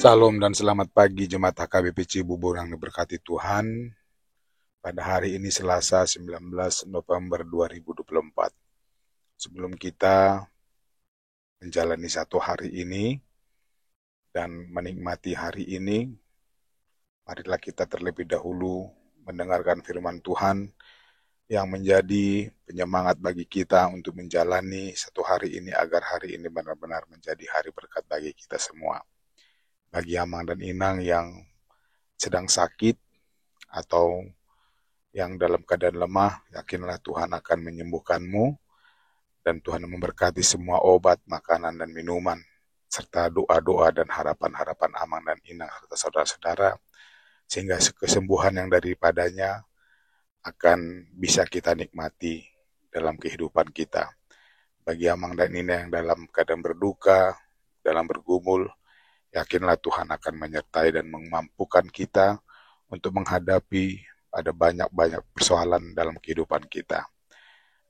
Salam dan selamat pagi Jemaat HKBP Cibubur yang diberkati Tuhan. Pada hari ini Selasa 19 November 2024. Sebelum kita menjalani satu hari ini dan menikmati hari ini, marilah kita terlebih dahulu mendengarkan firman Tuhan yang menjadi penyemangat bagi kita untuk menjalani satu hari ini agar hari ini benar-benar menjadi hari berkat bagi kita semua. Bagi Amang dan Inang yang sedang sakit atau yang dalam keadaan lemah, yakinlah Tuhan akan menyembuhkanmu dan Tuhan memberkati semua obat, makanan, dan minuman, serta doa-doa dan harapan-harapan Amang dan Inang serta saudara-saudara, sehingga kesembuhan yang daripadanya akan bisa kita nikmati dalam kehidupan kita. Bagi Amang dan Inang yang dalam keadaan berduka, dalam bergumul, yakinlah Tuhan akan menyertai dan memampukan kita untuk menghadapi ada banyak-banyak persoalan dalam kehidupan kita.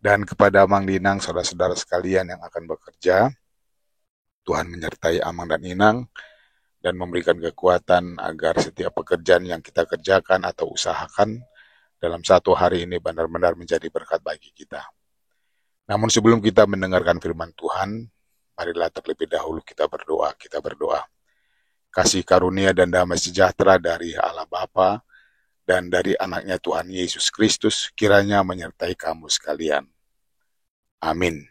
Dan kepada Amang dan Inang, saudara-saudara sekalian yang akan bekerja, Tuhan menyertai Amang dan Inang dan memberikan kekuatan agar setiap pekerjaan yang kita kerjakan atau usahakan dalam satu hari ini benar-benar menjadi berkat bagi kita. Namun sebelum kita mendengarkan firman Tuhan, marilah terlebih dahulu kita berdoa. Kasih karunia dan damai sejahtera dari Allah Bapa dan dari anaknya Tuhan Yesus Kristus kiranya menyertai kamu sekalian. Amin.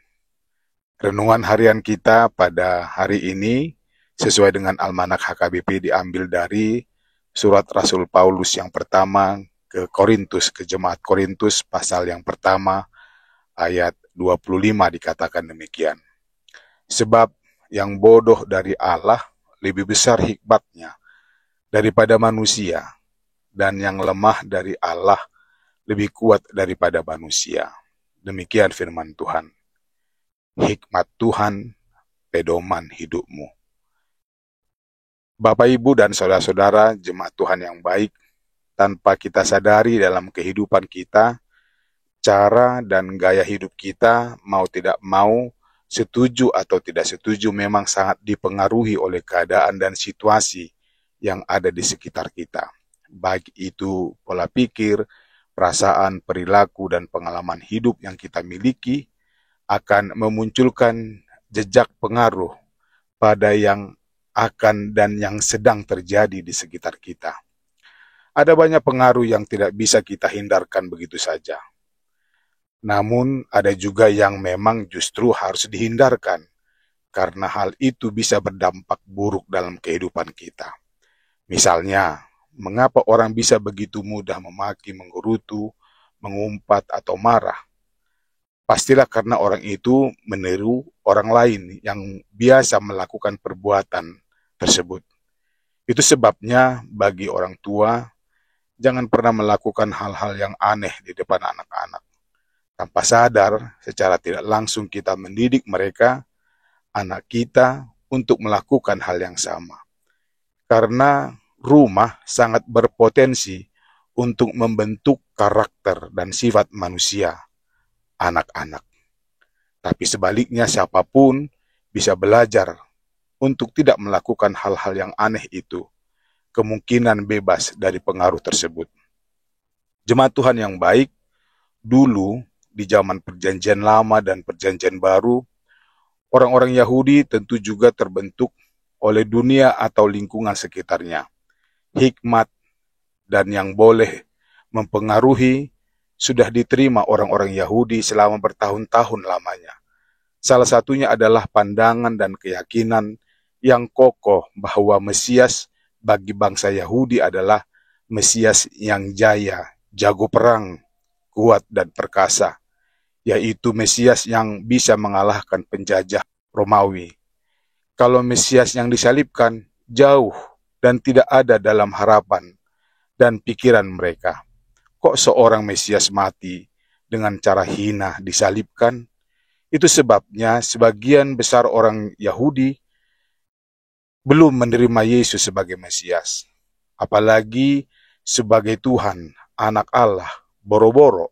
Renungan harian kita pada hari ini sesuai dengan Almanak HKBP diambil dari surat Rasul Paulus yang pertama ke Korintus, ke Jemaat Korintus pasal yang pertama ayat 25 dikatakan demikian. Sebab yang bodoh dari Allah lebih besar hikmatnya daripada manusia, dan yang lemah dari Allah lebih kuat daripada manusia. Demikian firman Tuhan. Hikmat Tuhan, pedoman hidupmu. Bapak, Ibu, dan saudara-saudara, jemaat Tuhan yang baik, tanpa kita sadari dalam kehidupan kita, cara dan gaya hidup kita, mau tidak mau, setuju atau tidak setuju memang sangat dipengaruhi oleh keadaan dan situasi yang ada di sekitar kita. Baik itu pola pikir, perasaan, perilaku, dan pengalaman hidup yang kita miliki akan memunculkan jejak pengaruh pada yang akan dan yang sedang terjadi di sekitar kita. Ada banyak pengaruh yang tidak bisa kita hindarkan begitu saja. Namun ada juga yang memang justru harus dihindarkan, karena hal itu bisa berdampak buruk dalam kehidupan kita. Misalnya, mengapa orang bisa begitu mudah memaki, menggerutu, mengumpat, atau marah? Pastilah karena orang itu meniru orang lain yang biasa melakukan perbuatan tersebut. Itu sebabnya bagi orang tua, jangan pernah melakukan hal-hal yang aneh di depan anak-anak. Tanpa sadar, secara tidak langsung kita mendidik mereka, anak kita, untuk melakukan hal yang sama. Karena rumah sangat berpotensi untuk membentuk karakter dan sifat manusia, anak-anak. Tapi sebaliknya siapapun bisa belajar untuk tidak melakukan hal-hal yang aneh itu, kemungkinan bebas dari pengaruh tersebut. Jemaat Tuhan yang baik, dulu di zaman perjanjian lama dan perjanjian baru, orang-orang Yahudi tentu juga terbentuk oleh dunia atau lingkungan sekitarnya. Hikmat dan yang boleh mempengaruhi sudah diterima orang-orang Yahudi selama bertahun-tahun lamanya. Salah satunya adalah pandangan dan keyakinan yang kokoh bahwa Mesias bagi bangsa Yahudi adalah Mesias yang jaya, jago perang, kuat dan perkasa, yaitu Mesias yang bisa mengalahkan penjajah Romawi. Kalau Mesias yang disalibkan jauh dan tidak ada dalam harapan dan pikiran mereka. Kok seorang Mesias mati dengan cara hina disalibkan? Itu sebabnya sebagian besar orang Yahudi belum menerima Yesus sebagai Mesias, apalagi sebagai Tuhan, anak Allah, boro-boro.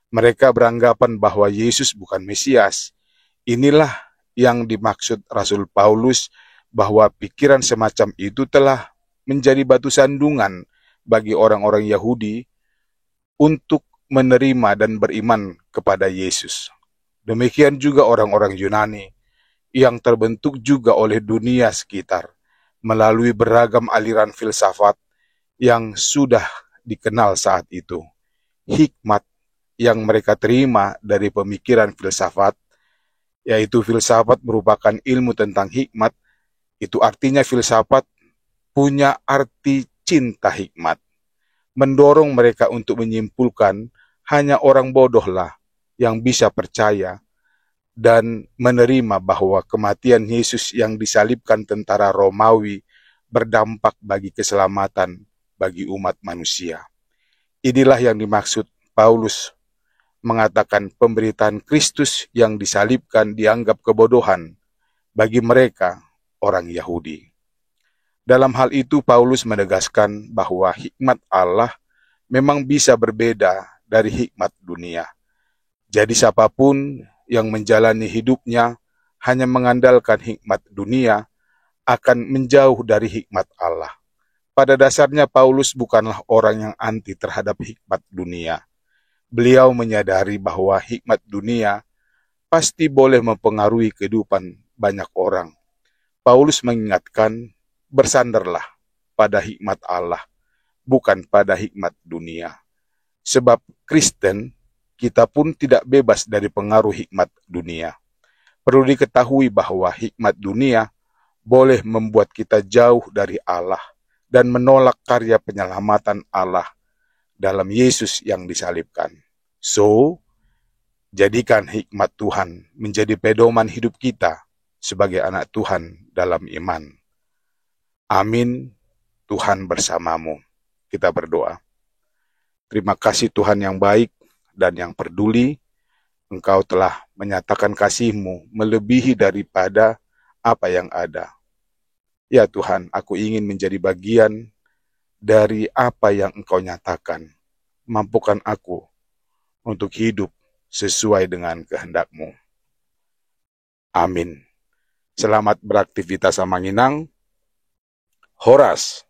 Mereka beranggapan bahwa Yesus bukan Mesias. Inilah yang dimaksud Rasul Paulus bahwa pikiran semacam itu telah menjadi batu sandungan bagi orang-orang Yahudi untuk menerima dan beriman kepada Yesus. Demikian juga orang-orang Yunani yang terbentuk juga oleh dunia sekitar melalui beragam aliran filsafat yang sudah dikenal saat itu. Hikmat yang mereka terima dari pemikiran filsafat, yaitu filsafat merupakan ilmu tentang hikmat, itu artinya filsafat punya arti cinta hikmat, mendorong mereka untuk menyimpulkan hanya orang bodohlah yang bisa percaya dan menerima bahwa kematian Yesus yang disalibkan tentara Romawi berdampak bagi keselamatan bagi umat manusia. Inilah yang dimaksud Paulus mengatakan pemberitaan Kristus yang disalibkan dianggap kebodohan bagi mereka orang Yahudi. Dalam hal itu Paulus menegaskan bahwa hikmat Allah memang bisa berbeda dari hikmat dunia. Jadi siapapun yang menjalani hidupnya hanya mengandalkan hikmat dunia akan menjauh dari hikmat Allah. Pada dasarnya Paulus bukanlah orang yang anti terhadap hikmat dunia. Beliau menyadari bahwa hikmat dunia pasti boleh mempengaruhi kehidupan banyak orang. Paulus mengingatkan, bersandarlah pada hikmat Allah, bukan pada hikmat dunia. Sebab Kristen, kita pun tidak bebas dari pengaruh hikmat dunia. Perlu diketahui bahwa hikmat dunia boleh membuat kita jauh dari Allah dan menolak karya penyelamatan Allah dalam Yesus yang disalibkan. So, jadikan hikmat Tuhan menjadi pedoman hidup kita sebagai anak Tuhan dalam iman. Amin. Tuhan bersamamu. Kita berdoa. Terima kasih Tuhan yang baik dan yang peduli. Engkau telah menyatakan kasih-Mu melebihi daripada apa yang ada. Ya Tuhan, aku ingin menjadi bagian dari apa yang Engkau nyatakan. Mampukan aku untuk hidup sesuai dengan kehendak-Mu. Amin. Selamat beraktivitas Samanginang. Horas.